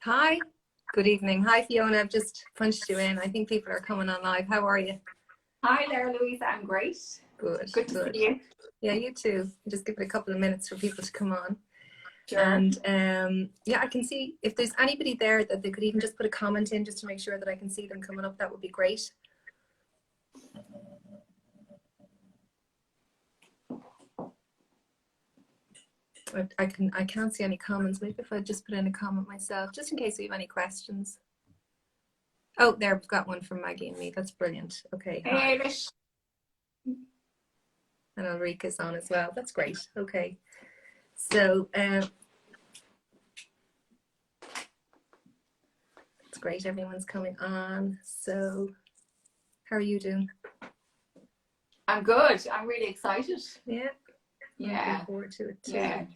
Hi, good evening. Hi, Fiona. I've just punched you in. I think people are coming on live. How are you? Hi there, Louisa. I'm great. Good, Good to see good. you. Yeah, you too. Just give it a couple of minutes for people to come on. Sure. And yeah, I can see if there's anybody there that they could even just put a comment in just to make sure that I can see them coming up. That would be great. I can't see any comments. Maybe if I just put in a comment myself, just in case we have any questions. Oh, there, we've got one from Maggie and me. That's brilliant. Okay, hi. Hey, And Ulrika's on as well. That's great. Okay. So it's great. Everyone's coming on. So how are you doing? I'm good. I'm really excited. Yeah. Yeah. Looking forward to it too.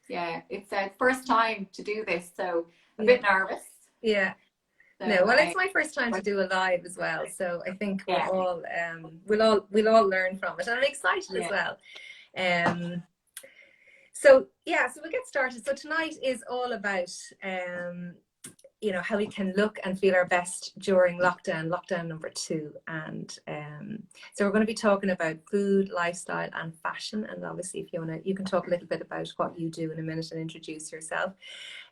Yeah. It's a first time to do this, so a bit nervous. Yeah. So, no, well, it's my first time to do a live as well, so I think we're all we'll all learn from it, and I'm excited as well. So we'll get started. So tonight is all about how we can look and feel our best during lockdown number 2. And so we're going to be talking about food, lifestyle and fashion. And obviously, Fiona, you can talk a little bit about what you do in a minute and introduce yourself.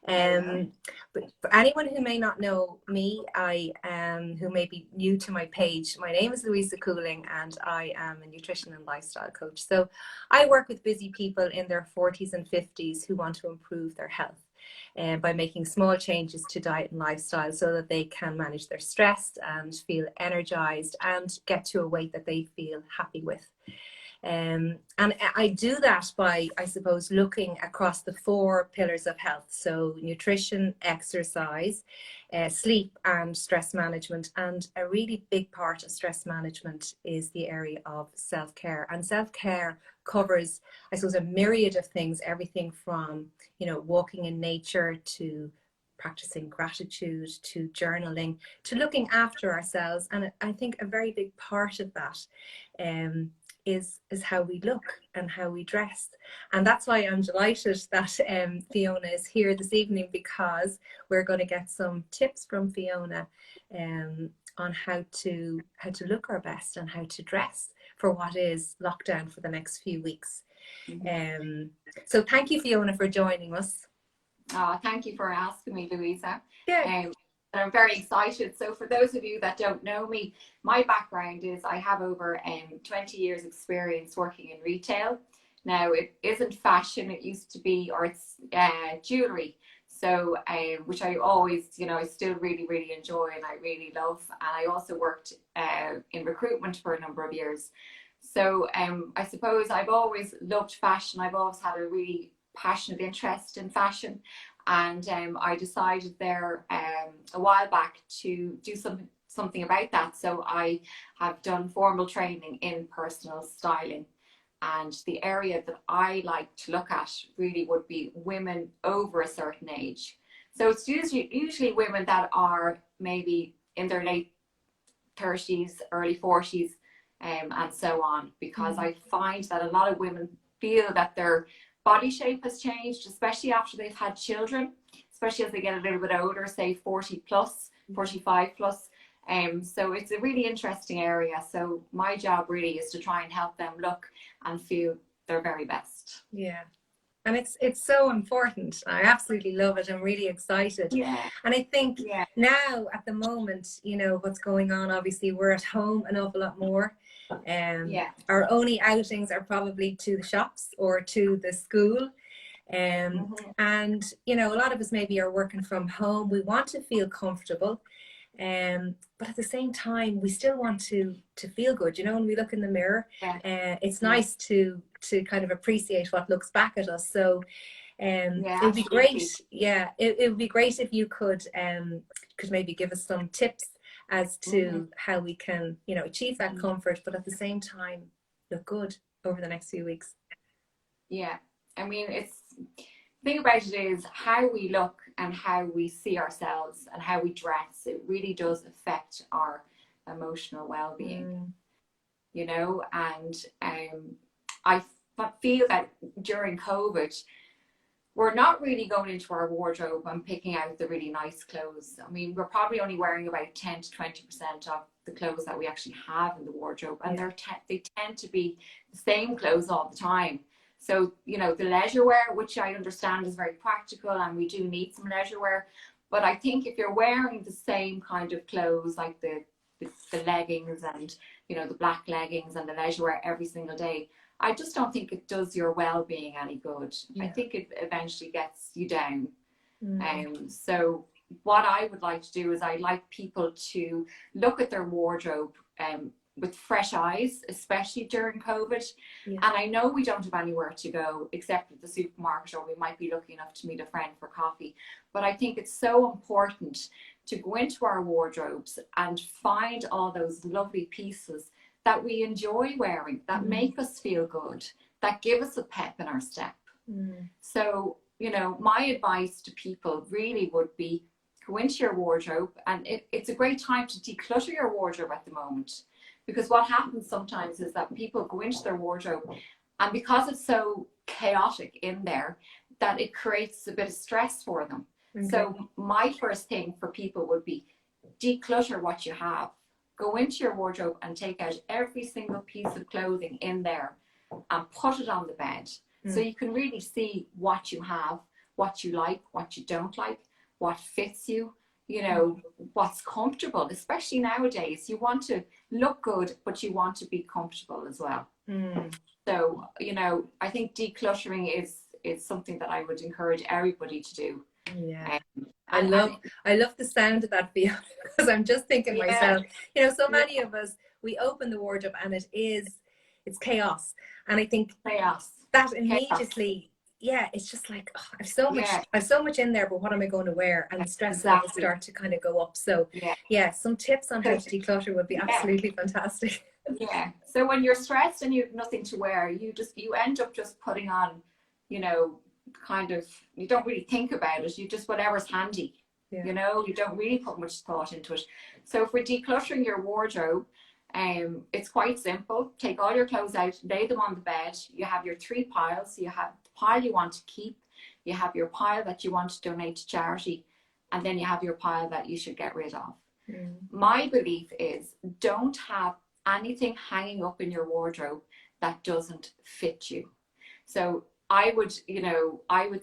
But for anyone who may not know me, who may be new to my page, my name is Louisa Cooling and I am a nutrition and lifestyle coach. So I work with busy people in their 40s and 50s who want to improve their health by making small changes to diet and lifestyle so that they can manage their stress and feel energized and get to a weight that they feel happy with. And I do that by, I suppose, looking across the 4 pillars of health. So nutrition, exercise, sleep and stress management. And a really big part of stress management is the area of self-care. And self-care covers, I suppose, a myriad of things, everything from, walking in nature to practicing gratitude, to journaling, to looking after ourselves. And I think a very big part of that is how we look and how we dress. And that's why I'm delighted that Fiona is here this evening, because we're going to get some tips from Fiona on how to look our best and how to dress for what is lockdown for the next few weeks. So thank you, Fiona, for joining us. Thank you for asking me, Louisa. Yeah. I'm very excited. So for those of you that don't know me, my background is I have over 20 years experience working in retail. Now it isn't fashion, it used to be, or it's jewelry. So which I always, I still really, really enjoy and I really love. And I also worked in recruitment for a number of years. So I suppose I've always loved fashion. I've always had a really passionate interest in fashion. And I decided there a while back to do something about that. So I have done formal training in personal styling. And the area that I like to look at really would be women over a certain age. So it's usually women that are maybe in their late 30s, early 40s, and so on. Because I find that a lot of women feel that their body shape has changed, especially after they've had children, especially as they get a little bit older, say 40 plus, 45 plus. So it's a really interesting area. So my job really is to try and help them look and feel their very best. Yeah. And it's so important. I absolutely love it. I'm really excited. Yeah. And I think now at the moment, what's going on, obviously we're at home an awful lot more. Our only outings are probably to the shops or to the school. And a lot of us maybe are working from home. We want to feel comfortable. But at the same time, we still want to feel good. When we look in the mirror, it's nice to kind of appreciate what looks back at us. So it would be great. Yeah, it would be great if you could maybe give us some tips as to how we can, achieve that comfort, but at the same time look good over the next few weeks. Yeah, I mean, the thing about it is how we look and how we see ourselves and how we dress. It really does affect our emotional well-being, and I feel that during COVID, we're not really going into our wardrobe and picking out the really nice clothes. I mean, we're probably only wearing about 10 to 20% of the clothes that we actually have in the wardrobe, and they tend to be the same clothes all the time. So, you know, the leisure wear, which I understand is very practical, and we do need some leisure wear, but I think if you're wearing the same kind of clothes, like the leggings and, you know, the black leggings and the leisure wear every single day, I just don't think it does your well-being any good. I think it eventually gets you down. So what I would like to do is I'd like people to look at their wardrobe with fresh eyes, especially during COVID. And I know we don't have anywhere to go except at the supermarket, or we might be lucky enough to meet a friend for coffee. But I think it's so important to go into our wardrobes and find all those lovely pieces that we enjoy wearing, that make us feel good, that give us a pep in our step. So, you know, my advice to people really would be go into your wardrobe, and it's a great time to declutter your wardrobe at the moment. Because what happens sometimes is that people go into their wardrobe, and because it's so chaotic in there, that it creates a bit of stress for them. So my first thing for people would be declutter what you have. Go into your wardrobe and take out every single piece of clothing in there and put it on the bed. So you can really see what you have, what you like, what you don't like, what fits you, you know, what's comfortable. Especially nowadays, you want to look good, but you want to be comfortable as well. So, you know, I think decluttering is something that I would encourage everybody to do. I love the sound of that, Fiona, because I'm just thinking myself, you know, so many of us, we open the wardrobe and it's chaos. And I think that immediately, it's just like, oh, I've so much in there, but what am I going to wear? And the stress levels start to kind of go up. So some tips on how to declutter would be absolutely fantastic. So when you're stressed and you have nothing to wear, you end up just putting on, you know, kind of, you don't really think about it, you just whatever's handy. You know, you don't really put much thought into it. So if we're decluttering your wardrobe, it's quite simple. Take all your clothes out, lay them on the bed. You have your 3 piles. You have the pile you want to keep, you have your pile that you want to donate to charity, and then you have your pile that you should get rid of. My belief is don't have anything hanging up in your wardrobe that doesn't fit you. So I would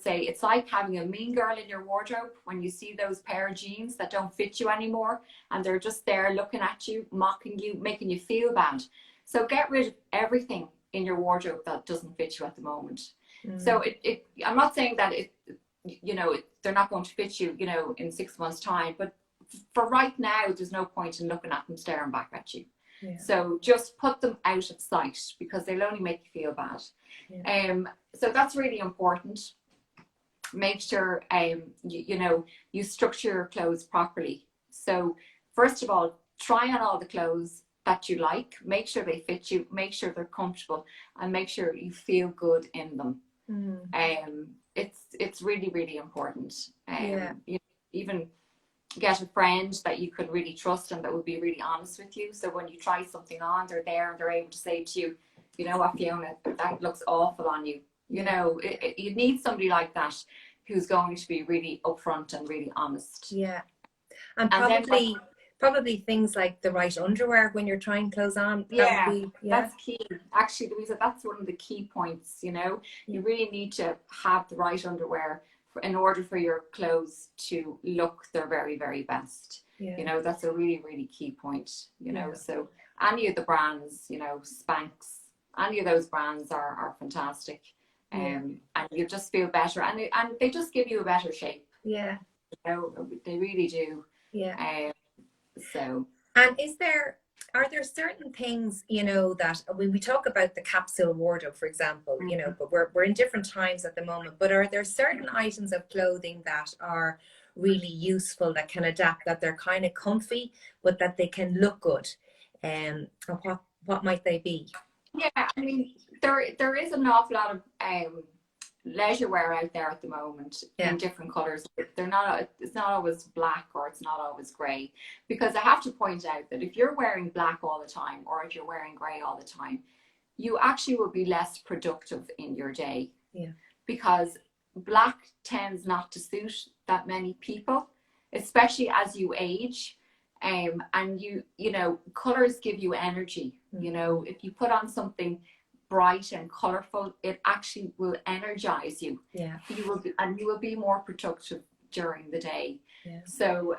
say it's like having a mean girl in your wardrobe when you see those pair of jeans that don't fit you anymore, and they're just there looking at you, mocking you, making you feel bad. So get rid of everything in your wardrobe that doesn't fit you at the moment. So I'm not saying that they're not going to fit you, you know, in 6 months' time, but for right now, there's no point in looking at them staring back at you. So just put them out of sight, because they'll only make you feel bad. So that's really important. Make sure you structure your clothes properly. So first of all, try on all the clothes that you like, make sure they fit you, make sure they're comfortable, and make sure you feel good in them. It's really, really important. You even get a friend that you could really trust and that would be really honest with you. So when you try something on, they're there and they're able to say to you, you know what, Fiona, that looks awful on you. You know, you need somebody like that who's going to be really upfront and really honest. And probably things like the right underwear when you're trying clothes on. That's key. Actually, Louisa, that's one of the key points. You know, you really need to have the right underwear in order for your clothes to look their very, very best. You know, that's a really, really key point. You know, so any of the brands, you know, Spanx, any of those brands are fantastic. And you just feel better, and they just give you a better shape. You know, they really do. And are there certain things, you know, that when we talk about the capsule wardrobe, for example, you know, but we're in different times at the moment, but are there certain items of clothing that are really useful, that can adapt, that they're kind of comfy, but that they can look good? And what might they be? I mean, there is an awful lot of leisure wear out there at the moment in different colors. It's not always black, or it's not always gray, because I have to point out that if you're wearing black all the time, or if you're wearing gray all the time, you actually will be less productive in your day. Because black tends not to suit that many people, especially as you age. And you know, colors give you energy. You know, if you put on something bright and colorful, it actually will energize you. Yeah. You will be more productive during the day. Yeah. So,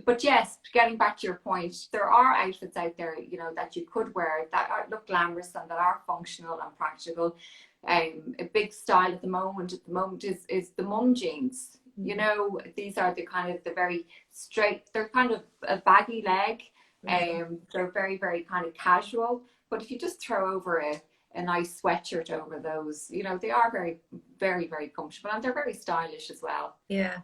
but yes, getting back to your point, there are outfits out there, you know, that you could wear that look glamorous and that are functional and practical. A big style at the moment is the mum jeans. You know, these are the kind of the very straight, they're kind of a baggy leg. They're very, very kind of casual. But if you just throw over a nice sweatshirt over those, you know, they are very, very, very comfortable, and they're very stylish as well. Yeah.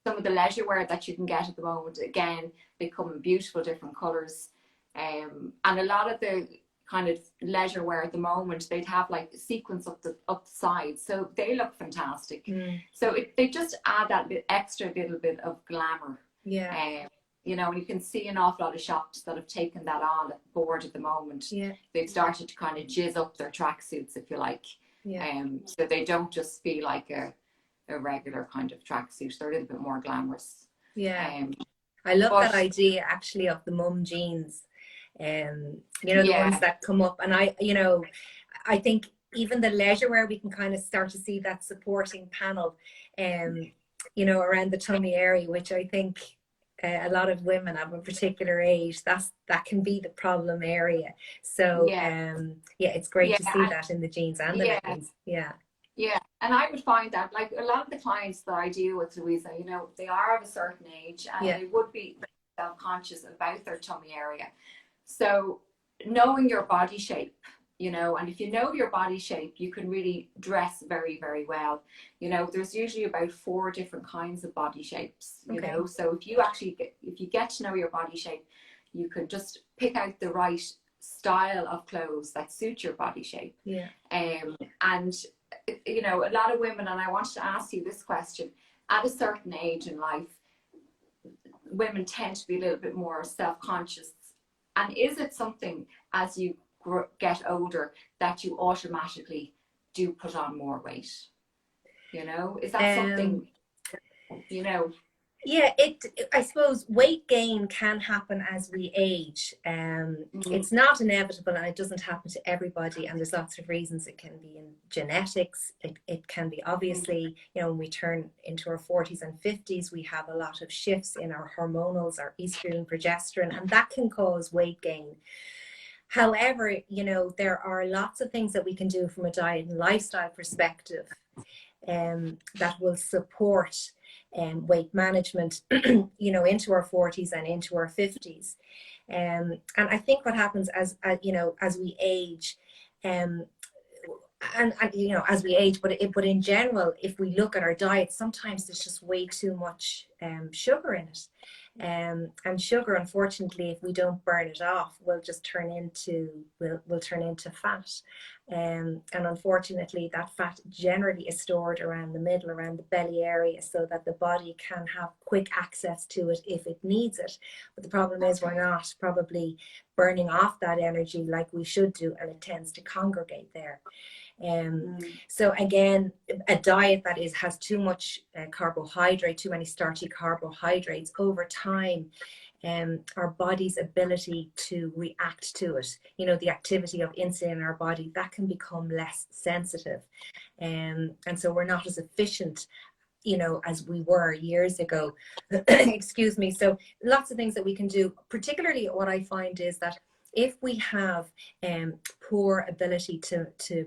Some of the leisure wear that you can get at the moment, again, they come in beautiful different colors. And a lot of the kind of leisure wear at the moment, they'd have like sequins up the sides, so they look fantastic. So they just add that extra little bit of glamour. Yeah. You know, and you can see an awful lot of shops that have taken that on board at the moment. Yeah. They've started to kind of jizz up their tracksuits, if you like. Yeah. So they don't just feel like a regular kind of tracksuit. They're a little bit more glamorous. Yeah. I love that idea actually of the mum jeans. You know, the ones that come up, and I think even the leisure wear, we can kind of start to see that supporting panel, you know, around the tummy area, which I think a lot of women of a particular age, that can be the problem area. So it's great to see that in the jeans and the leggings. Yeah, and I would find that, like, a lot of the clients that I deal with, Louisa, you know, they are of a certain age, and they would be self-conscious about their tummy area. So knowing your body shape, you know, and if you know your body shape, you can really dress very, very well. You know, there's usually about 4 different kinds of body shapes, you know, so if you get to know your body shape, you can just pick out the right style of clothes that suit your body shape. And you know, a lot of women, and I wanted to ask you this question, at a certain age in life, women tend to be a little bit more self-conscious. And is it something, as you get older, that you automatically do put on more weight? You know, is that something, you know? Yeah, I suppose weight gain can happen as we age. It's not inevitable, and it doesn't happen to everybody, and there's lots of reasons. It can be in genetics. It can be, obviously, you know, when we turn into our 40s and 50s, we have a lot of shifts in our hormonals, our estrogen, progesterone, and that can cause weight gain. However, you know, there are lots of things that we can do from a diet and lifestyle perspective that will support weight management, you know, into our 40s and into our 50s. And I think what happens as you know, as we age, and you know, as we age, but in general, if we look at our diet, sometimes there's just way too much sugar in it. And sugar, unfortunately, if we don't burn it off, will just turn into fat. And unfortunately, that fat generally is stored around the middle, around the belly area, so that the body can have quick access to it if it needs it. But the problem is we're not probably burning off that energy like we should do, and it tends to congregate there. So again, a diet that has too much carbohydrate, too many starchy carbohydrates, over time, our body's ability to react to it, you know, the activity of insulin in our body, that can become less sensitive. And so we're not as efficient, you know, as we were years ago. Excuse me. So lots of things that we can do. Particularly what I find is that if we have poor ability to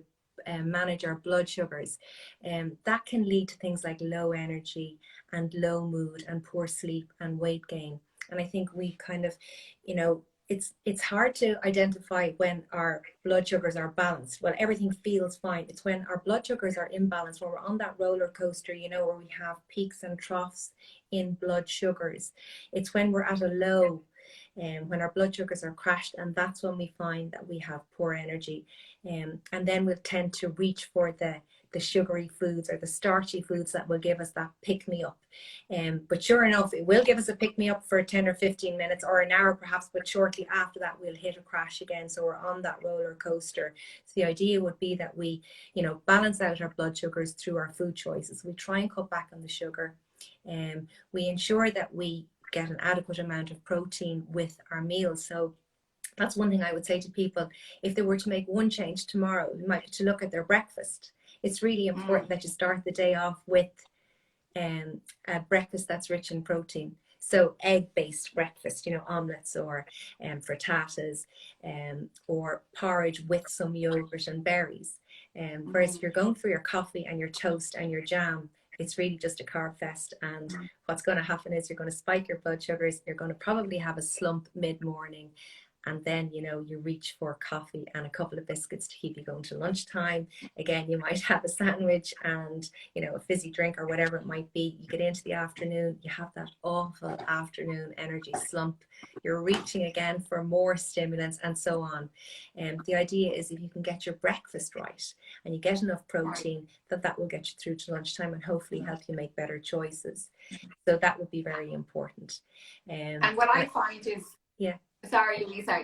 manage our blood sugars, that can lead to things like low energy and low mood and poor sleep and weight gain. And I think we kind of, you know, it's hard to identify when our blood sugars are balanced. Well, everything feels fine. It's when our blood sugars are imbalanced, when we're on that roller coaster, you know, where we have peaks and troughs in blood sugars. It's when we're at a low, when our blood sugars are crashed, and that's when we find that we have poor energy. And then we'll tend to reach for the sugary foods or the starchy foods that will give us that pick-me-up. But sure enough, it will give us a pick-me-up for 10 or 15 minutes or an hour perhaps, but shortly after that we'll hit a crash again. So we're on that roller coaster. So the idea would be that we, balance out our blood sugars through our food choices. We try and cut back on the sugar. We ensure that we get an adequate amount of protein with our meals. So that's one thing I would say to people. If they were to make one change tomorrow, it might be to look at their breakfast. It's really important that you start the day off with a breakfast that's rich in protein. So egg-based breakfast, omelets or frittatas, or porridge with some yogurt and berries. Whereas if you're going for your coffee and your toast and your jam, it's really just a carb fest. And what's going to happen is you're going to spike your blood sugars. You're going to probably have a slump mid-morning. And then, you reach for coffee and a couple of biscuits to keep you going to lunchtime. Again, you might have a sandwich and, a fizzy drink or whatever it might be. You get into the afternoon, you have that awful afternoon energy slump. You're reaching again for more stimulants and so on. The idea is if you can get your breakfast right and you get enough protein, that will get you through to lunchtime and hopefully help you make better choices. So that would be very important. And what I find is, sorry, Lisa,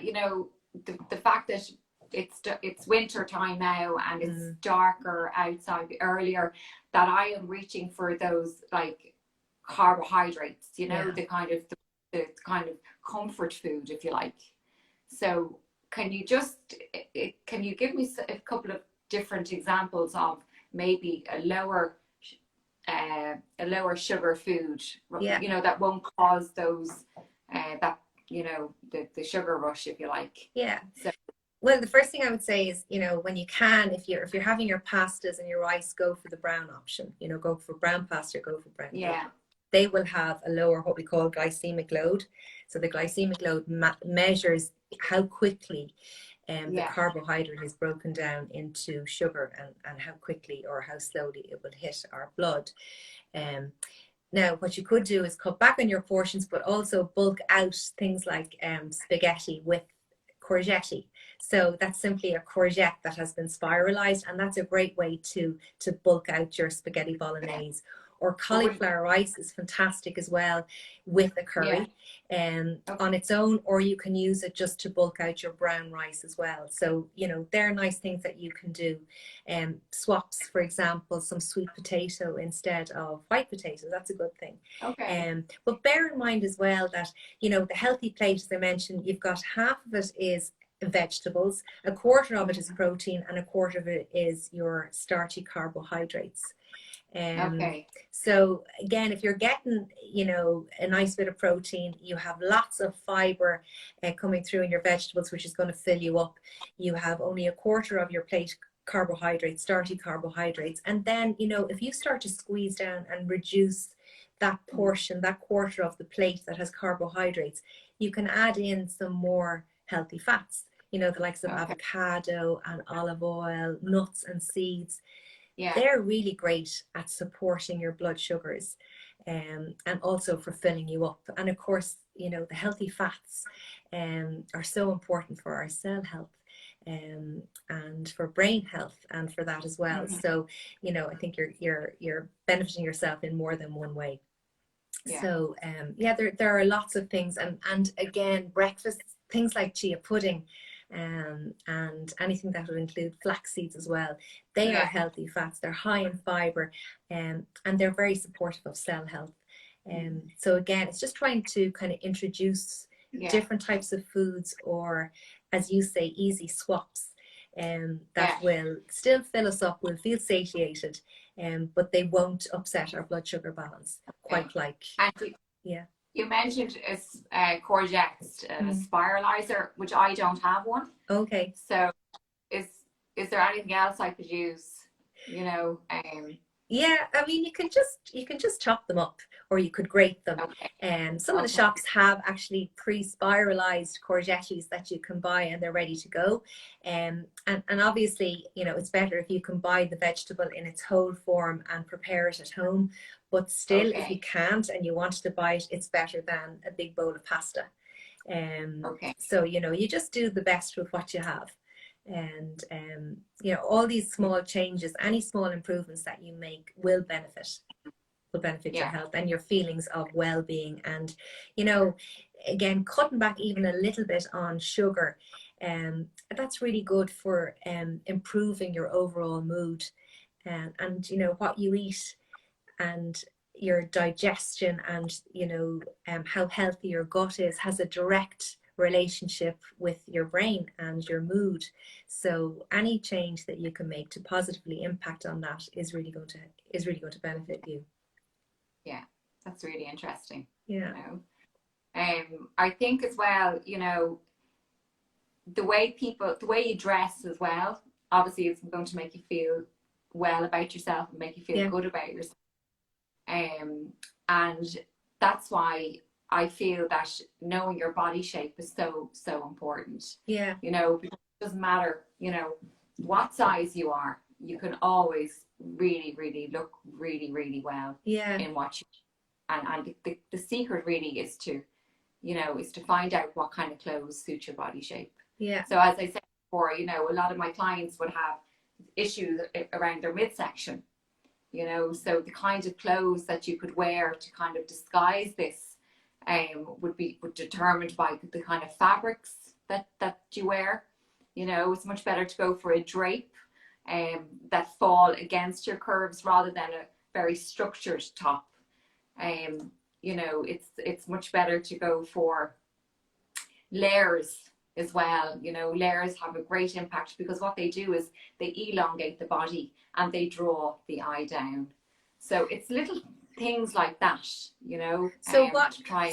the fact that it's winter time now and it's darker outside earlier, that I am reaching for those like carbohydrates, the kind of the kind of comfort food, if you like. So can you give me a couple of different examples of maybe a lower sugar food, that won't cause those the sugar rush, if you like. So, well, the first thing I would say is, when you can, if you're having your pastas and your rice, go for the brown option. Go for brown pasta, go for brown. They will have a lower, what we call glycemic load. So the glycemic load measures how quickly the carbohydrate is broken down into sugar and how quickly or how slowly it will hit our blood. Now, what you could do is cut back on your portions, but also bulk out things like spaghetti with courgette. So that's simply a courgette that has been spiralized, and that's a great way to bulk out your spaghetti bolognese. Or cauliflower rice is fantastic as well with a curry on its own, or you can use it just to bulk out your brown rice as well. So, they're nice things that you can do. Swaps, for example, some sweet potato instead of white potato. That's a good thing. But bear in mind as well that, the healthy plate, as I mentioned, you've got half of it is vegetables, a quarter of it is protein, and a quarter of it is your starchy carbohydrates. So again, if you're getting, a nice bit of protein, you have lots of fiber coming through in your vegetables, which is going to fill you up. You have only a quarter of your plate carbohydrates, starchy carbohydrates. And then, if you start to squeeze down and reduce that portion, that quarter of the plate that has carbohydrates, you can add in some more healthy fats, the likes of avocado and olive oil, nuts and seeds. They're really great at supporting your blood sugars and also for filling you up. And of course, the healthy fats are so important for our cell health and for brain health and for that as well. So, I think you're benefiting yourself in more than one way. So, there are lots of things. And again, breakfast, things like chia pudding, and anything that would include flax seeds as well. They are healthy fats. They're high in fiber, and they're very supportive of cell health. So again, it's just trying to kind of introduce different types of foods, or as you say, easy swaps, that will still fill us up. We'll feel satiated, but they won't upset our blood sugar balance quite like. You mentioned courgettes, a spiralizer, which I don't have one. Okay. So is there anything else I could use? Yeah, I mean, you can just chop them up, or you could grate them. Some of the shops have actually pre-spiralized courgettes that you can buy, and they're ready to go. And obviously, it's better if you can buy the vegetable in its whole form and prepare it at home. But still, if you can't and you want to buy it, it's better than a big bowl of pasta. Okay. So, you know, you just do the best with what you have. And, you know, all these small changes, any small improvements that you make will benefit your health and your feelings of well-being. And, you know, again, cutting back even a little bit on sugar, that's really good for improving your overall mood, and you know, what you eat and your digestion, and you know, how healthy your gut is, has a direct relationship with your brain and your mood. So any change that you can make to positively impact on that is really going to benefit you. Yeah, that's really interesting. Yeah. You know, I think as well, you know, the way you dress as well, obviously it's going to make you feel well about yourself and make you feel good about yourself. And that's why I feel that knowing your body shape is so important. Yeah. You know, because it doesn't matter, you know, what size you are, you can always really look really well in what you, and the secret really is to, you know, is to find out what kind of clothes suit your body shape. Yeah. So as I said before, you know, a lot of my clients would have issues around their midsection, you know, so the kind of clothes that you could wear to kind of disguise this would be determined by the kind of fabrics that you wear. You know, it's much better to go for a drape that fall against your curves rather than a very structured top. You know, it's much better to go for layers as well. You know, layers have a great impact because what they do is they elongate the body and they draw the eye down. So it's little things like that, you know. So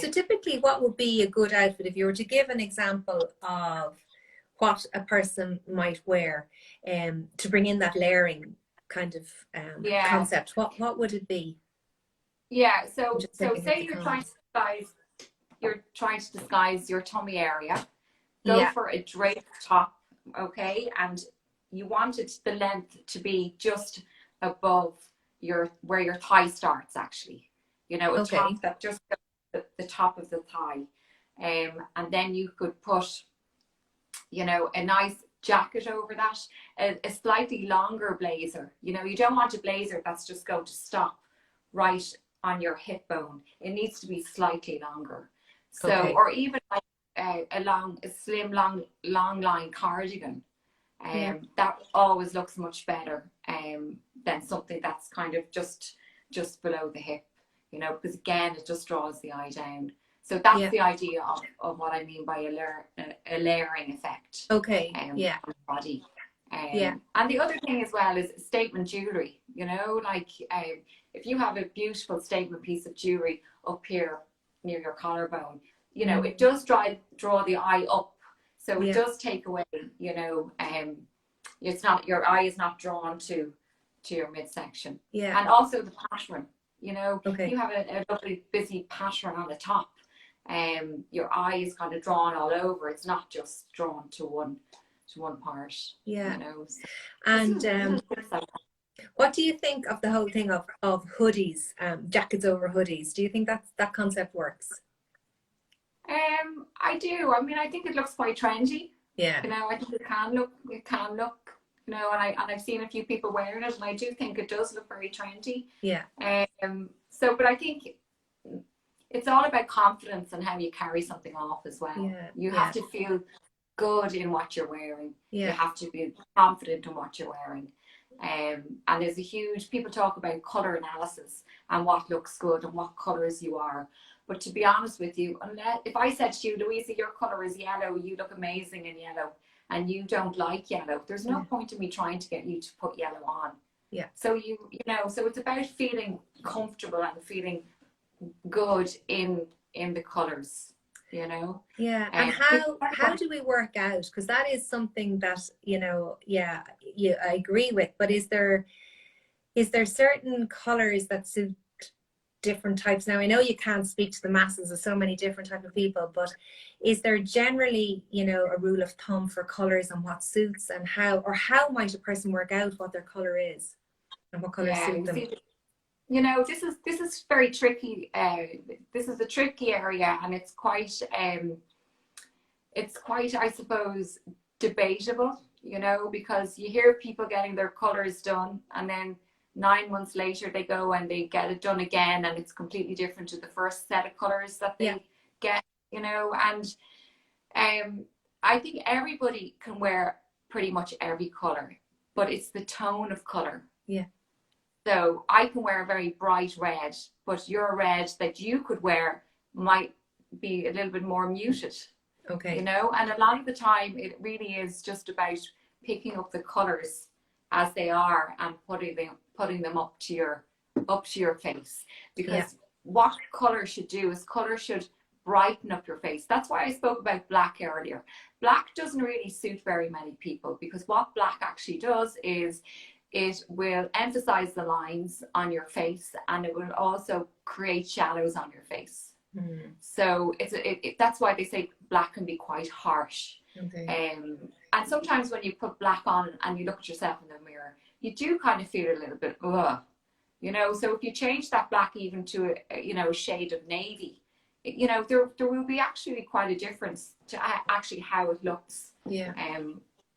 so typically what would be a good outfit if you were to give an example of what a person might wear to bring in that layering kind of concept? What would it be? Yeah, so say you're trying to disguise your tummy area. Go for a draped top, okay? And you want it, the length to be just above where your thigh starts, actually. You know, a top that just goes the top of the thigh. And then you could put, you know, a nice jacket over that, a slightly longer blazer. You know, you don't want a blazer that's just going to stop right on your hip bone. It needs to be slightly longer. So, or even like a slim, long line cardigan. That always looks much better than something that's kind of just below the hip, you know, because again, it just draws the eye down. So that's the idea of what I mean by a layering effect. On the body. And the other thing as well is statement jewelry, you know, like if you have a beautiful statement piece of jewelry up here near your collarbone, you know, it does draw the eye up. So it does take away, you know, it's not, your eye is not drawn to your midsection. And also the pattern, you know, you have a lovely busy pattern on the top. Your eye is kind of drawn all over. It's not just drawn to one part. You know. So, and what do you think of the whole thing of hoodies, jackets over hoodies? Do you think that concept works? I do. I mean, I think it looks quite trendy. Yeah. You know, I think it can look, you know, and I've seen a few people wearing it, and I do think it does look very trendy. Yeah. So, but I think it's all about confidence and how you carry something off as well. Yeah. You have to feel good in what you're wearing. Yeah. You have to be confident in what you're wearing. And there's people talk about color analysis and what looks good and what colors you are. But to be honest with you, if I said to you, Louisa, your color is yellow, you look amazing in yellow, and you don't like yellow, there's no point in me trying to get you to put yellow on. Yeah. So you know, so it's about feeling comfortable and feeling good in the colors, you know. Yeah. And how do we work out? Because that is something that, you know, I agree with. But is there certain colors that suit different types? Now I know you can't speak to the masses of so many different types of people, but is there generally, you know, a rule of thumb for colors and what suits, and how might a person work out what their color is and what colors suit them? You know, this is very tricky. This is a tricky area, and it's quite it's quite, I suppose, debatable, you know, because you hear people getting their colors done and then 9 months later they go and they get it done again and it's completely different to the first set of colors that they get, you know. And I think everybody can wear pretty much every color, but it's the tone of color. Yeah. So I can wear a very bright red, but your red that you could wear might be a little bit more muted. Okay. You know, and a lot of the time it really is just about picking up the colors as they are and putting them up to your face. Because what color should do is color should brighten up your face. That's why I spoke about black earlier. Black doesn't really suit very many people, because what black actually does is it will emphasize the lines on your face, and it will also create shadows on your face. So that's why they say black can be quite harsh. Okay. And sometimes when you put black on and you look at yourself in the mirror, you do kind of feel a little bit, ugh, you know. So if you change that black even to a shade of navy, you know, there will be actually quite a difference to actually how it looks. Yeah.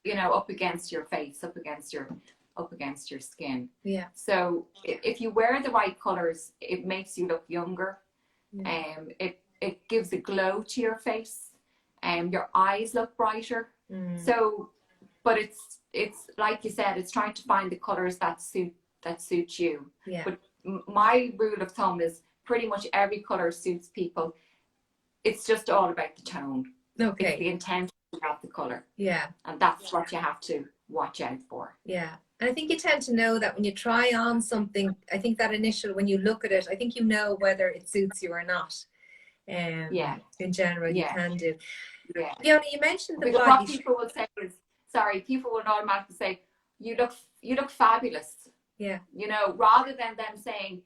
You know, up against your face, up against your skin. Yeah. So if you wear the right colors, it makes you look younger. It gives a glow to your face, and your eyes look brighter. So, but it's like you said, it's trying to find the colors that suit you. Yeah. But my rule of thumb is pretty much every color suits people. It's just all about the tone. Okay. It's the intention of the color. Yeah. And that's what you have to watch out for. Yeah. And I think you tend to know that when you try on something, I think that initial, when you look at it, I think you know whether it suits you or not. In general, you can do. Yeah. Fiona, you mentioned the because body. What people will say is, people will automatically say, you look fabulous. Yeah. You know, rather than them saying,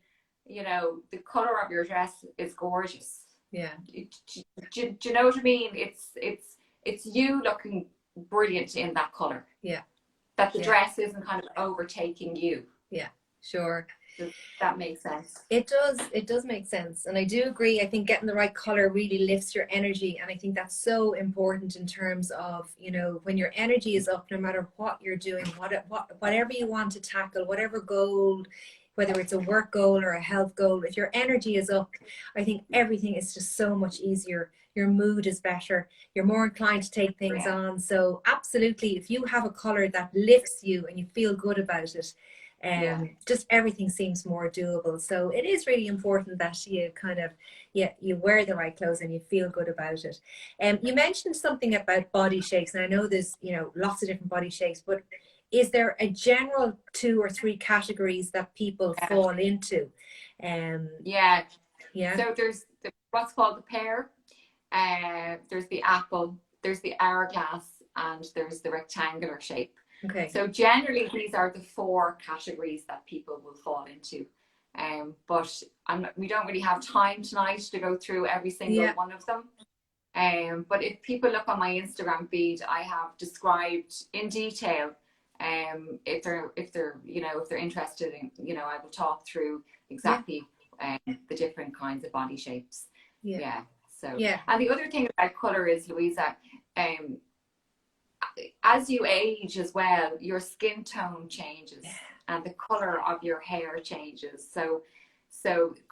you know, the color of your dress is gorgeous. Yeah. Do you know what I mean? It's you looking brilliant in that color. Yeah. That the dress isn't kind of overtaking you. Yeah, sure. Does that make sense? It does make sense. And I do agree. I think getting the right color really lifts your energy. And I think that's so important in terms of, you know, when your energy is up, no matter what you're doing, whatever you want to tackle, whatever goal, whether it's a work goal or a health goal, if your energy is up, I think everything is just so much easier. Your mood is better. You're more inclined to take things on. So absolutely, if you have a color that lifts you and you feel good about it, just everything seems more doable. So it is really important that you kind of, you wear the right clothes and you feel good about it. You mentioned something about body shapes, and I know there's, you know, lots of different body shapes, but is there a general 2 or 3 categories that people fall into? So there's what's called the pear, there's the apple, there's the hourglass, and there's the rectangular shape. Okay. So generally these are the 4 categories that people will fall into. But we don't really have time tonight to go through every single one of them. But if people look on my Instagram feed, I have described in detail. If they're interested in, you know, I will talk through exactly the different kinds of body shapes. And the other thing about color is, Louisa, as you age as well, your skin tone changes and the color of your hair changes. So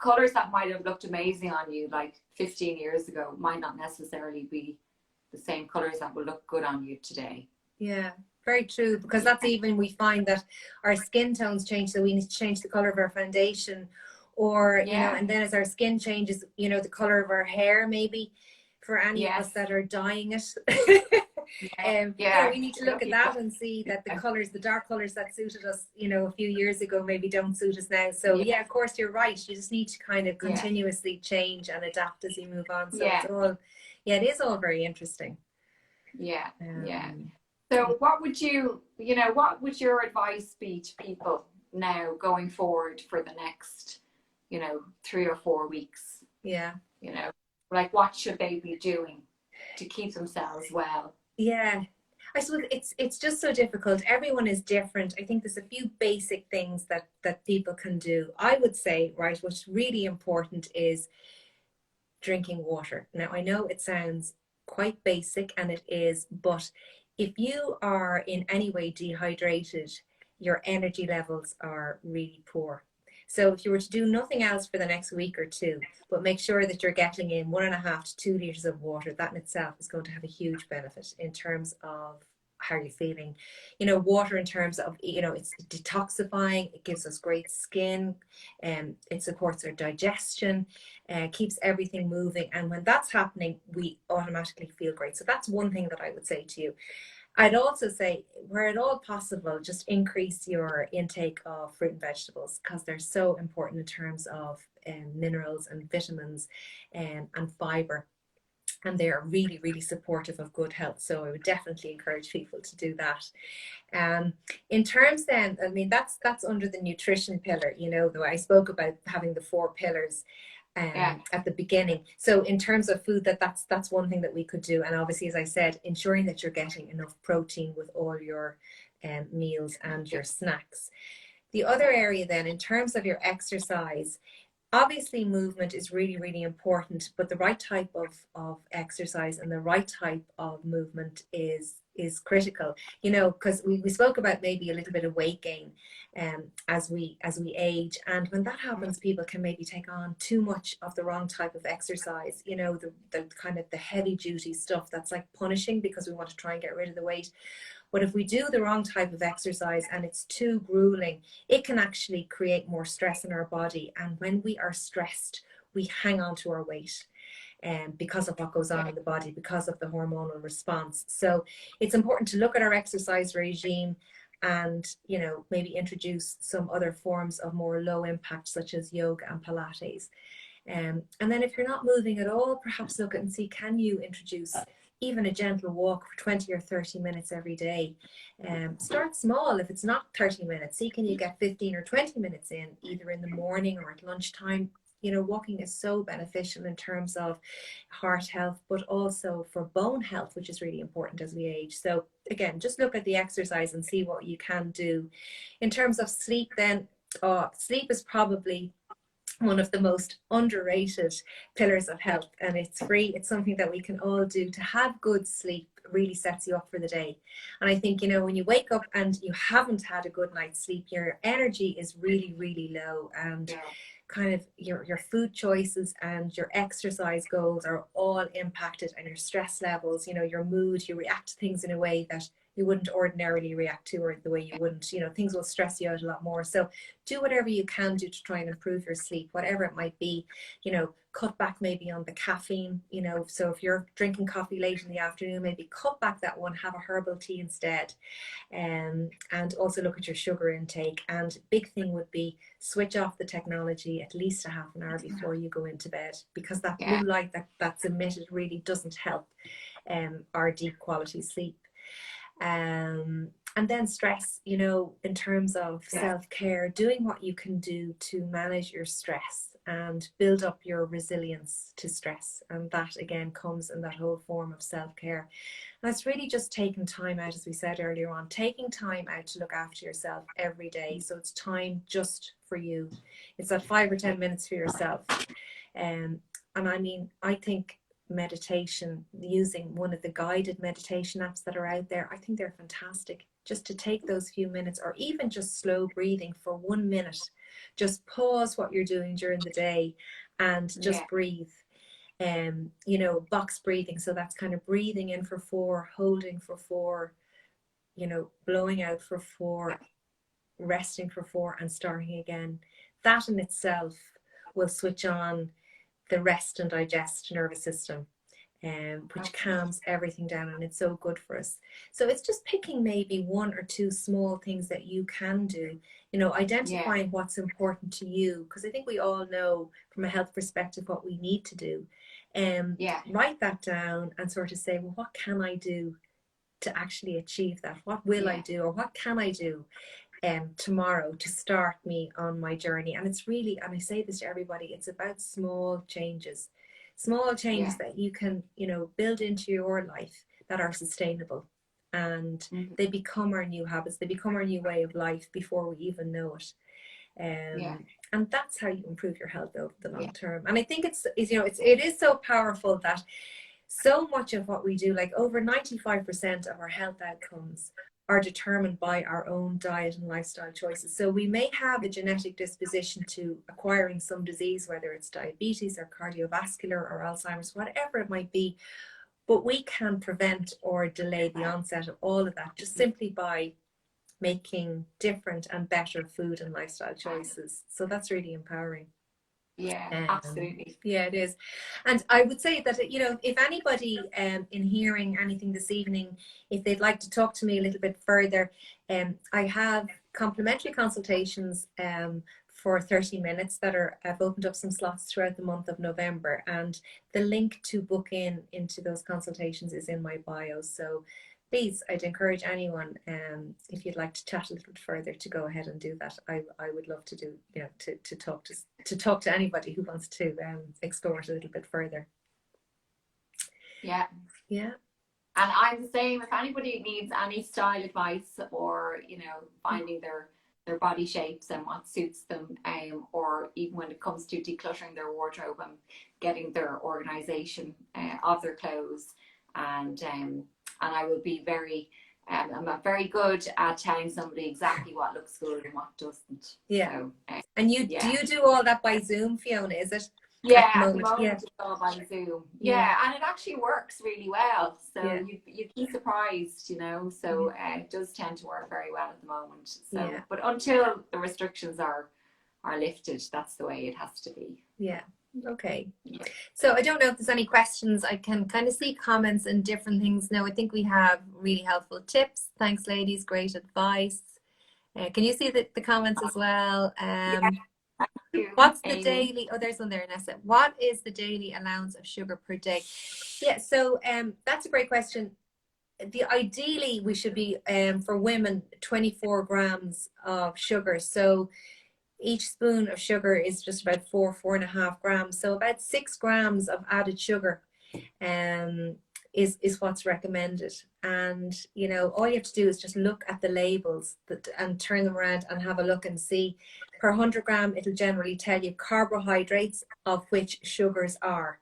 colors that might have looked amazing on you like 15 years ago might not necessarily be the same colors that will look good on you today. Yeah, very true, because that's even, we find that our skin tones change, so we need to change the color of our foundation, or you know, and then as our skin changes, you know, the color of our hair, maybe for any of us that are dyeing it. We need to look at that and see that the dark colors that suited us, you know, a few years ago maybe don't suit us now. So of course you're right, you just need to kind of continuously change and adapt as you move on. So it's all, it is all very interesting. So what would your advice be to people now going forward for the next, you know, 3 or 4 weeks? You know, like what should they be doing to keep themselves well? I suppose it's just so difficult. Everyone is different. I think there's a few basic things that people can do. I would say, right, what's really important is drinking water. Now, I know it sounds quite basic, and it is, but if you are in any way dehydrated, your energy levels are really poor. So if you were to do nothing else for the next week or two, but make sure that you're getting in 1.5 to 2 liters of water, that in itself is going to have a huge benefit in terms of how you're feeling. Water in terms of, it's detoxifying, it gives us great skin, and it supports our digestion, keeps everything moving. And when that's happening, we automatically feel great. So that's one thing that I would say to you. I'd also say, where at all possible, just increase your intake of fruit and vegetables, because they're so important in terms of minerals and vitamins, and fiber. And they are really, really supportive of good health. So I would definitely encourage people to do that. In terms then, I mean, that's under the nutrition pillar, though I spoke about having the 4 pillars at the beginning. So in terms of food, that's one thing that we could do. And obviously, as I said, ensuring that you're getting enough protein with all your meals and your snacks. The other area then, in terms of your exercise, obviously movement is really, really important, but the right type of exercise and the right type of movement is critical, because we spoke about maybe a little bit of weight gain as we age. And when that happens, people can maybe take on too much of the wrong type of exercise, the kind of the heavy duty stuff that's like punishing because we want to try and get rid of the weight. But if we do the wrong type of exercise and it's too grueling, it can actually create more stress in our body. And when we are stressed, we hang on to our weight because of what goes on in the body, because of the hormonal response. So it's important to look at our exercise regime and, maybe introduce some other forms of more low impact, such as yoga and Pilates. And then if you're not moving at all, perhaps look at and see, can you introduce even a gentle walk for 20 or 30 minutes every day? Start small. If it's not 30 minutes, see, can you get 15 or 20 minutes in, either in the morning or at lunchtime? Walking is so beneficial in terms of heart health, but also for bone health, which is really important as we age. So again, just look at the exercise and see what you can do. In terms of sleep then, sleep is probably one of the most underrated pillars of health, and it's free. It's something that we can all do. To have good sleep really sets you up for the day. And I think, when you wake up and you haven't had a good night's sleep, your energy is really, really low, and kind of your food choices and your exercise goals are all impacted, and your stress levels, your mood, you react to things in a way that you wouldn't ordinarily react to, or the way you wouldn't, things will stress you out a lot more. So do whatever you can do to try and improve your sleep, whatever it might be. Cut back maybe on the caffeine, so if you're drinking coffee late in the afternoon, maybe cut back that one, have a herbal tea instead. And also look at your sugar intake. And big thing would be switch off the technology at least a half an hour before you go into bed, because that blue light that's emitted really doesn't help our deep quality sleep. And then stress, in terms of self-care, doing what you can do to manage your stress and build up your resilience to stress. And that again comes in that whole form of self-care. And it's really just taking time out, as we said earlier on, taking time out to look after yourself every day. So it's time just for you. It's that 5 or 10 minutes for yourself. And I mean, I think meditation, using one of the guided meditation apps that are out there, I think they're fantastic. Just to take those few minutes, or even just slow breathing for 1 minute. Just pause what you're doing during the day and just breathe. Box breathing. So that's kind of breathing in for 4, holding for 4, blowing out for 4, resting for 4, and starting again. That in itself will switch on the rest and digest nervous system, which calms everything down, and it's so good for us. So it's just picking maybe 1 or 2 small things that you can do, identifying what's important to you, because I think we all know from a health perspective what we need to do. Write that down and sort of say, well, what can I do to actually achieve that? What will I do, or what can I do tomorrow to start me on my journey? And it's really, and I say this to everybody, it's about small changes that you can, build into your life that are sustainable, and they become our new habits, they become our new way of life before we even know it. And that's how you improve your health over the long term. And I think it is so powerful that so much of what we do, like over 95% of our health outcomes are determined by our own diet and lifestyle choices. So we may have a genetic disposition to acquiring some disease, whether it's diabetes or cardiovascular or Alzheimer's, whatever it might be, but we can prevent or delay the onset of all of that just simply by making different and better food and lifestyle choices. So that's really empowering. Yeah, absolutely. Yeah, it is. And I would say that, you know, if anybody in hearing anything this evening, if they'd like to talk to me a little bit further, I have complimentary consultations for 30 minutes that are, I've opened up some slots throughout the month of November, and the link to book into those consultations is in my bio. So please, I'd encourage anyone, if you'd like to chat a little further, to go ahead and do that. I would love to do, you know, to talk to anybody who wants to explore it a little bit further. Yeah. Yeah. And I'm the same. If anybody needs any style advice, or, you know, finding their body shapes and what suits them, or even when it comes to decluttering their wardrobe and getting their organization of their clothes, and I will be very, I'm very good at telling somebody exactly what looks good and what doesn't. Yeah. So, and do you do all that by Zoom, Fiona? Is it? Yeah, at the moment it's all by Zoom. Yeah, and it actually works really well. So you'd be surprised, you know. So it does tend to work very well at the moment. So, but until the restrictions are lifted, that's the way it has to be. Yeah. Okay. So I don't know if there's any questions. I can kind of see comments and different things. Now I think we have really helpful tips. Thanks, ladies. Great advice. Can you see the comments as well? What's the daily, oh, there's one there, Nessa. What is the daily allowance of sugar per day? Yeah, so that's a great question. Ideally, we should be, for women, 24 grams of sugar. So each spoon of sugar is just about 4.5 grams. So about 6 grams of added sugar is what's recommended. And, you know, all you have to do is just look at the labels and turn them around and have a look and see. Per 100 gram, it'll generally tell you carbohydrates, of which sugars are,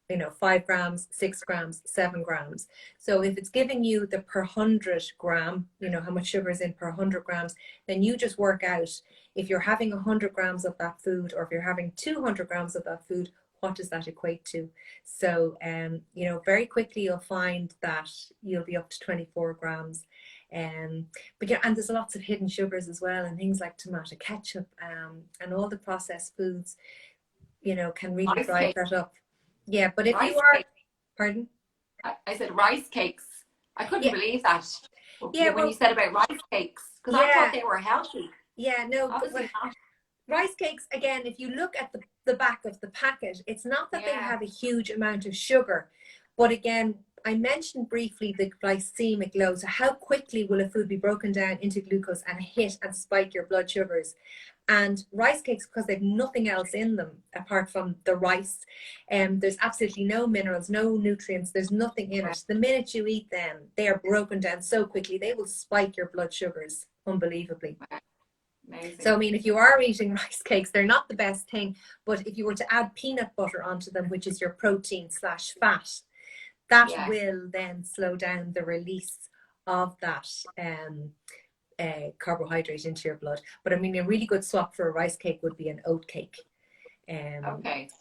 you know, 5 grams, 6 grams, 7 grams. So if it's giving you the per 100 gram, you know, how much sugar is in per 100 grams, then you just work out, if you're having 100 grams of that food, or if you're having 200 grams of that food, what does that equate to? So, you know, very quickly you'll find that you'll be up to 24 grams. But yeah, and there's lots of hidden sugars as well, and things like tomato ketchup, and all the processed foods, you know, can really drive that up. Yeah, but if you are, pardon? I said rice cakes. I couldn't believe that. Yeah, when you said about rice cakes, because I thought they were healthy. Yeah, no, rice cakes, again, if you look at the back of the packet, it's not that they have a huge amount of sugar, but again, I mentioned briefly the glycemic load. So how quickly will a food be broken down into glucose and hit and spike your blood sugars? And rice cakes, because they've nothing else in them apart from the rice, there's absolutely no minerals, no nutrients, there's nothing in it. The minute you eat them, they are broken down so quickly, they will spike your blood sugars unbelievably. Amazing. So, I mean, if you are eating rice cakes, they're not the best thing, but if you were to add peanut butter onto them, which is your protein / fat, that will then slow down the release of that carbohydrate into your blood. But I mean, a really good swap for a rice cake would be an oat cake,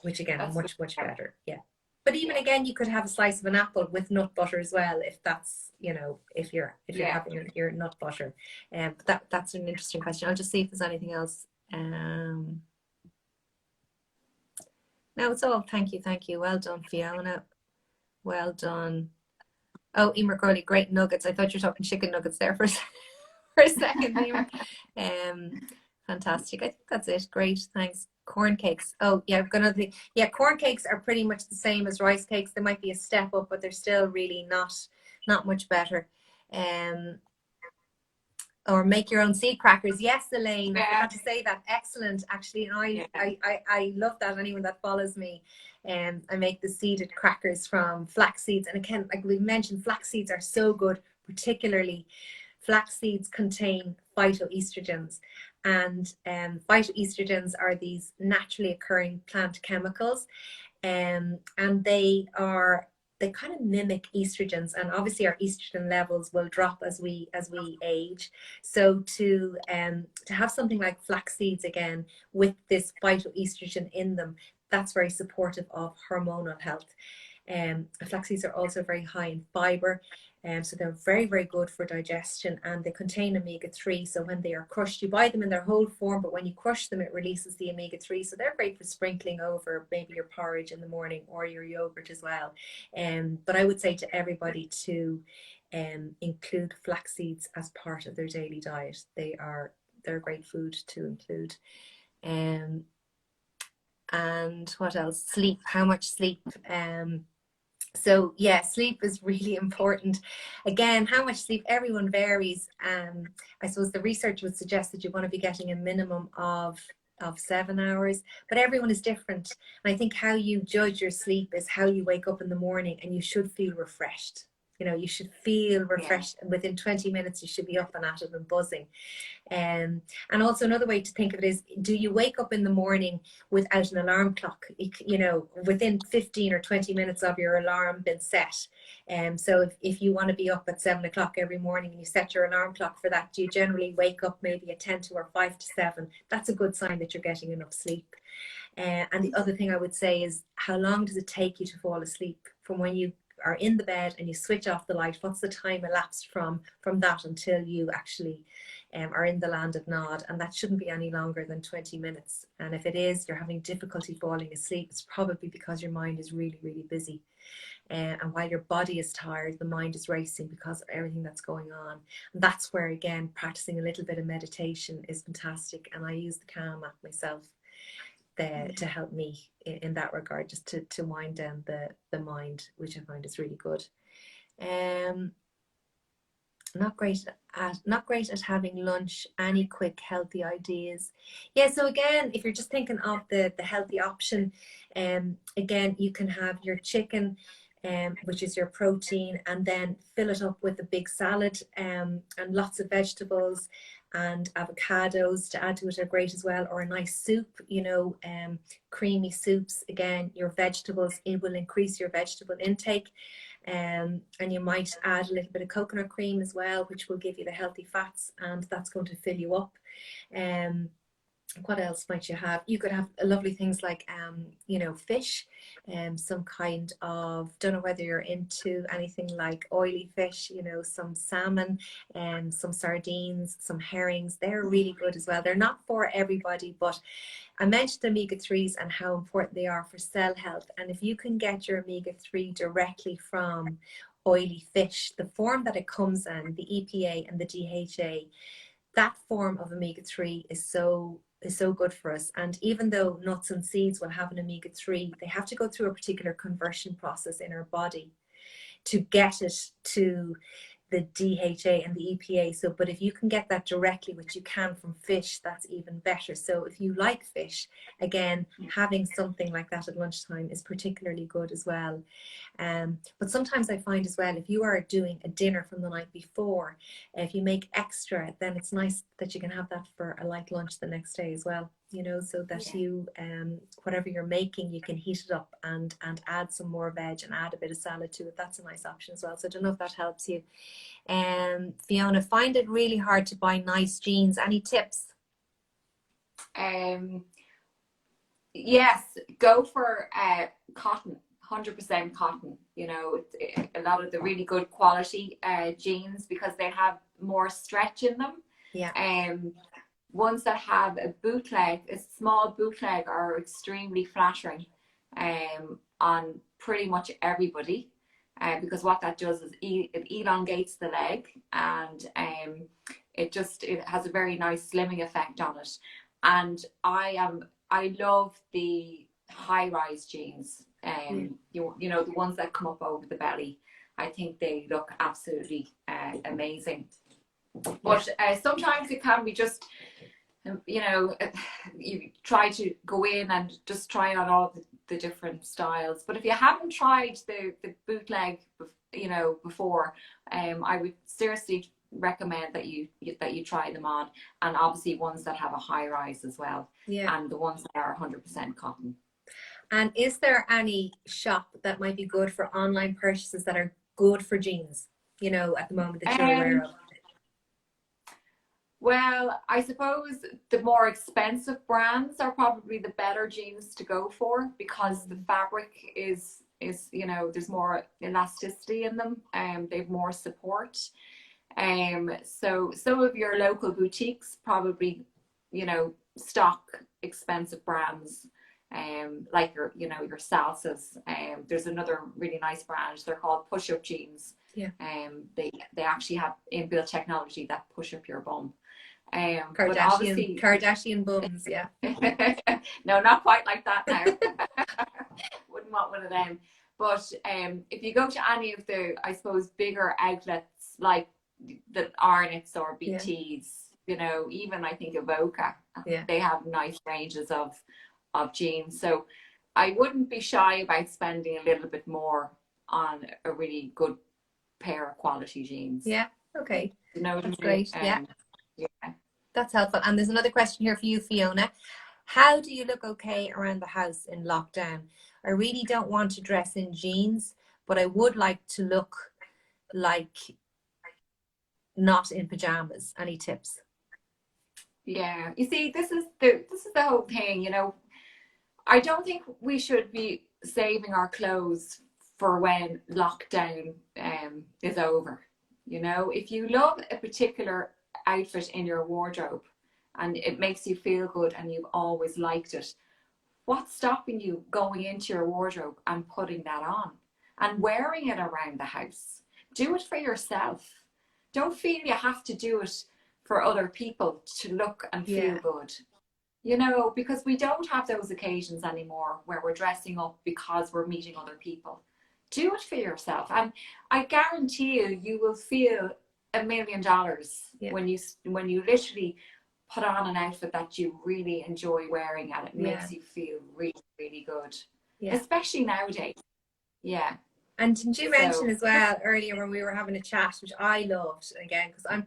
which again, that's much better. Yeah. But even again, you could have a slice of an apple with nut butter as well, if that's, you know, if you're having your nut butter. But that's an interesting question. I'll just see if there's anything else. No, it's all thank you. Well done, Fiona. Well done. Oh, Emer Crowley, great nuggets. I thought you were talking chicken nuggets there for a second, Emer. Fantastic. I think that's it. Great, thanks. Corn cakes. Oh, yeah, I've got another thing. Yeah, corn cakes are pretty much the same as rice cakes. They might be a step up, but they're still really not much better. Or make your own seed crackers. Yes, Elaine, I forgot to say that. Excellent, actually. And I love that. Anyone that follows me, I make the seeded crackers from flax seeds. And again, like we mentioned, flax seeds are so good. Particularly, flax seeds contain phytoestrogens, and phytoestrogens are these naturally occurring plant chemicals, and they are they kind of mimic estrogens, and obviously our estrogen levels will drop as we age. So to have something like flax seeds again with this phytoestrogen in them, that's very supportive of hormonal health. Flax seeds are also very high in fiber, so they're very, very good for digestion, and they contain omega-3. So when they are crushed, you buy them in their whole form, but when you crush them, it releases the omega-3. So they're great for sprinkling over maybe your porridge in the morning or your yogurt as well. But I would say to everybody to include flax seeds as part of their daily diet. They're great food to include. And what else? Sleep. How much sleep? So yeah, sleep is really important. Again, how much sleep, everyone varies. I suppose the research would suggest that you want to be getting a minimum of 7 hours, but everyone is different. And I think how you judge your sleep is how you wake up in the morning, and you should feel refreshed. You know, you should feel refreshed. Yeah. Within 20 minutes, you should be up and at it and buzzing. And also another way to think of it is, do you wake up in the morning without an alarm clock? You know, within 15 or 20 minutes of your alarm been set. So if you want to be up at 7 o'clock every morning and you set your alarm clock for that, do you generally wake up maybe at 10 to or 5 to 7? That's a good sign that you're getting enough sleep. And the other thing I would say is, how long does it take you to fall asleep? From when you are in the bed and you switch off the light, what's the time elapsed from that until you actually are in the land of Nod? And that shouldn't be any longer than 20 minutes. And if it is, you're having difficulty falling asleep, it's probably because your mind is really, really busy. And while your body is tired, the mind is racing because of everything that's going on. And that's where, again, practicing a little bit of meditation is fantastic. And I use the Calm app myself to help me in that regard, just to wind down the mind, which I find is really good. Not great at having lunch. Any quick healthy ideas? Yeah, so again, if you're just thinking of the healthy option, again, you can have your chicken, which is your protein, and then fill it up with a big salad, and lots of vegetables, and avocados to add to it are great as well, or a nice soup, you know, creamy soups. Again, your vegetables, it will increase your vegetable intake. And you might add a little bit of coconut cream as well, which will give you the healthy fats, and that's going to fill you up. What else might you have? You could have lovely things like, you know, fish, some kind of, don't know whether you're into anything like oily fish, you know, some salmon, some sardines, some herrings. They're really good as well. They're not for everybody, but I mentioned omega-3s and how important they are for cell health. And if you can get your omega-3 directly from oily fish, the form that it comes in, the EPA and the DHA, that form of omega-3 is so good for us. And even though nuts and seeds will have an omega-3, they have to go through a particular conversion process in our body to get it to the DHA and the EPA. So, but if you can get that directly, which you can from fish, that's even better. So if you like fish, again, having something like that at lunchtime is particularly good as well. But sometimes I find as well, if you are doing a dinner from the night before, if you make extra, then it's nice that you can have that for a light lunch the next day as well, you know, so that you, whatever you're making, you can heat it up and add some more veg and add a bit of salad to it. That's a nice option as well. So I don't know if that helps you. Fiona, find it really hard to buy nice jeans. Any tips? Yes, go for cotton. 100% cotton. You know, a lot of the really good quality jeans, because they have more stretch in them. Yeah. Ones that have a bootleg, a small bootleg, are extremely flattering on pretty much everybody, because what that does is it elongates the leg, and it has a very nice slimming effect on it. And I love the high-rise jeans. You know, the ones that come up over the belly. I think they look absolutely amazing. But sometimes it can be just, you know, you try to go in and just try on all the different styles. But if you haven't tried the bootleg, you know, before, I would seriously recommend that you try them on, and obviously ones that have a high rise as well. Yeah. And the ones that are 100% cotton. And is there any shop that might be good for online purchases that are good for jeans, you know, at the moment that you're aware of? Well, I suppose the more expensive brands are probably the better jeans to go for, because the fabric is you know, there's more elasticity in them, and they've more support. So some of your local boutiques probably, you know, stock expensive brands, like your, you know, your Salsas. There's another really nice brand. They're called Push Up Jeans. Yeah. They actually have inbuilt technology that push up your bum. But Kardashian, obviously, Kardashian bums, yeah. no, not quite like that now. Wouldn't want one of them. But if you go to any of the, I suppose, bigger outlets like the Arnott's or BT's, you know, even I think Avoca, they have nice ranges of jeans. So I wouldn't be shy about spending a little bit more on a really good pair of quality jeans. Yeah, okay. You know, that's great. Yeah. Yeah. That's helpful. And there's another question here for you, Fiona. How do you look okay around the house in lockdown? I really don't want to dress in jeans, but I would like to look like not in pajamas. Any tips? Yeah, you see, this is the whole thing, you know. I don't think we should be saving our clothes for when lockdown is over. You know, if you love a particular outfit in your wardrobe and it makes you feel good and you've always liked it, what's stopping you going into your wardrobe and putting that on and wearing it around the house? Do it for yourself. Don't feel you have to do it for other people to look and feel good. You know, because we don't have those occasions anymore where we're dressing up because we're meeting other people. Do it for yourself, and I guarantee you will feel $1 million when you literally put on an outfit that you really enjoy wearing, and it makes you feel really, really good. Especially nowadays. Yeah. And did you mention as well earlier when we were having a chat, which I loved, again, because I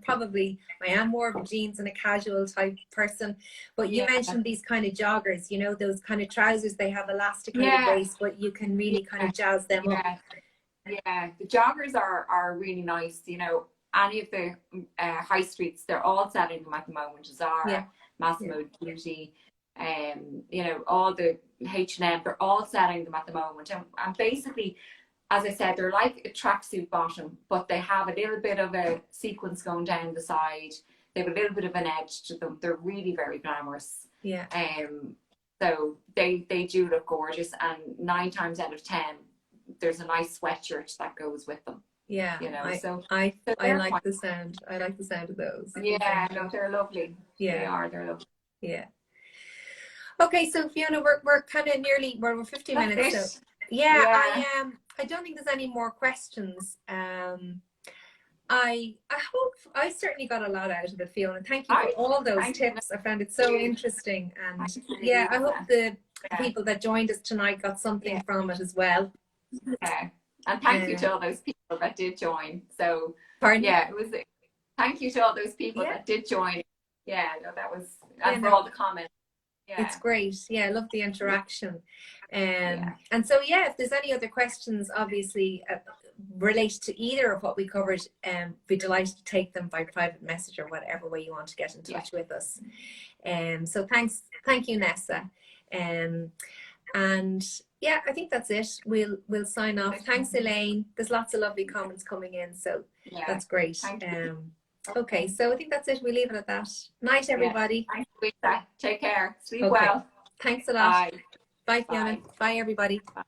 am more of a jeans and a casual type person, but you mentioned these kind of joggers, you know, those kind of trousers, they have elastic at the waist, but you can really kind of jazz them up. Yeah, the joggers are really nice. You know, any of the high streets, they're all selling them at the moment. Zara, Massimo Dutti, you know, all the H&M, they're all selling them at the moment. And basically, as I said, they're like a tracksuit bottom, but they have a little bit of a sequence going down the side. They have a little bit of an edge to them. They're really very glamorous. Yeah. So they do look gorgeous, and 9 times out of 10, there's a nice sweatshirt that goes with them. Yeah. You know, I like the sound. I like the sound of those. Yeah, no, they're lovely. Yeah. They're lovely. Yeah. Okay, so Fiona, we're kind of we're 50 minutes. So I don't think there's any more questions. I hope I certainly got a lot out of it, Fiona. Thank you for all those tips. I found it so interesting, and I hope the people that joined us tonight got something from it as well. Yeah, and thank you to all those people that did join. So thank you to all those people that did join. Yeah, no, that was, and for all the comments. Yeah. It's great. Yeah, I love the interaction. And so, if there's any other questions, obviously, related to either of what we covered, be delighted to take them by private message or whatever way you want to get in touch with us. So thank you, Nessa. And I think that's it. We'll sign off. Thanks, Elaine. There's lots of lovely comments coming in, so that's great. Okay, so I think that's it. We'll leave it at that. Night, everybody. Thanks, Lisa. Take care. Sleep well. Thanks a lot. Bye, Fiona. Bye, everybody. Bye.